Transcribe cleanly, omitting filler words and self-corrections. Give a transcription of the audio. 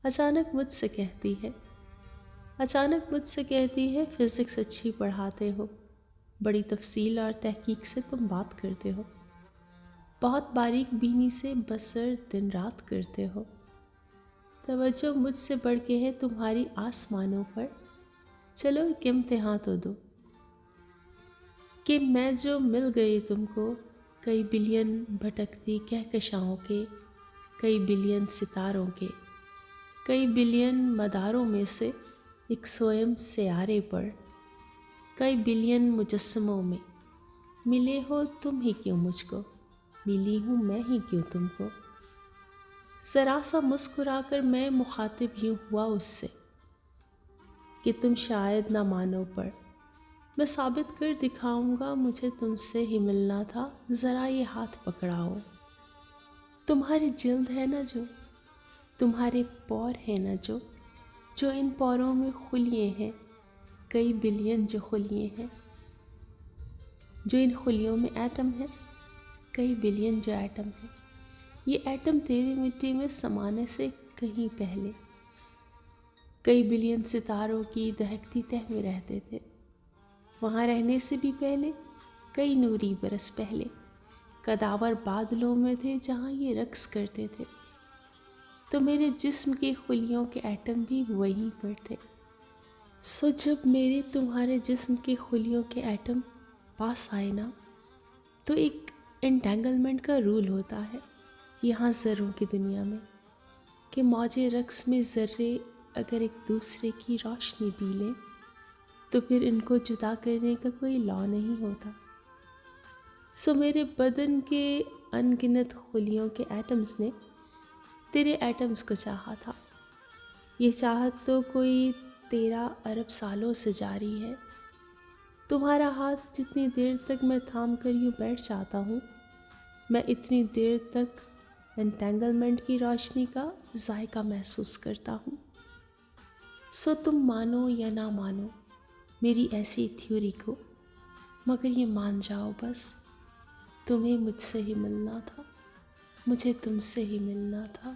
اچانک مجھ سے کہتی ہے فزکس اچھی پڑھاتے ہو، بڑی تفصیل اور تحقیق سے تم بات کرتے ہو، بہت باریک بینی سے بسر دن رات کرتے ہو، توجہ مجھ سے بڑھ کے ہے تمہاری آسمانوں پر، چلو ایک امتحان تو دو کہ میں جو مل گئی تم کو کئی بلین بھٹکتی کہکشاؤں کے، کئی بلین ستاروں کے، کئی بلین مداروں میں سے ایک سوئم سیارے پر، کئی بلین مجسموں میں ملے ہو تم ہی کیوں مجھ کو، ملی ہوں میں ہی کیوں تم کو۔ ذرا سا مسکرا کر میں مخاطب یوں ہوا اس سے کہ تم شاید نہ مانو، پر میں ثابت کر دکھاؤں گا مجھے تم سے ہی ملنا تھا، ذرا یہ ہاتھ پکڑاؤ۔ تمہاری جلد ہے نا جو، تمہارے پور ہیں نا جو ان پوروں میں خلیے ہیں، کئی بلین جو خلیے ہیں، جو ان خلیوں میں ایٹم ہے، کئی بلین جو ایٹم ہے، یہ ایٹم تیری مٹی میں سمانے سے کہیں پہلے کئی بلین ستاروں کی دہکتی تہ میں رہتے تھے، وہاں رہنے سے بھی پہلے کئی نوری برس پہلے کداور بادلوں میں تھے جہاں یہ رقص کرتے تھے، تو میرے جسم کی خلیوں کے ایٹم بھی وہیں پر تھے۔ سو جب میرے تمہارے جسم کی خلیوں کے ایٹم پاس آئے نا، تو ایک انٹینگلمنٹ کا رول ہوتا ہے یہاں ذروں کی دنیا میں، کہ موجے رقص میں ذرے اگر ایک دوسرے کی روشنی پی لیں تو پھر ان کو جدا کرنے کا کوئی لا نہیں ہوتا۔ سو میرے بدن کے ان گنت خلیوں کے ایٹمز نے تیرے ایٹمز کو چاہا تھا، یہ چاہت تو کوئی 13 ارب سالوں سے جاری ہے۔ تمہارا ہاتھ جتنی دیر تک میں تھام کر یوں بیٹھ جاتا ہوں، میں اتنی دیر تک انٹینگلمنٹ کی روشنی کا ذائقہ محسوس کرتا ہوں۔ سو تم مانو یا نہ مانو میری ایسی تھیوری کو، مگر یہ مان جاؤ بس، تمہیں مجھ سے ہی ملنا تھا، مجھے تم سے ہی ملنا تھا۔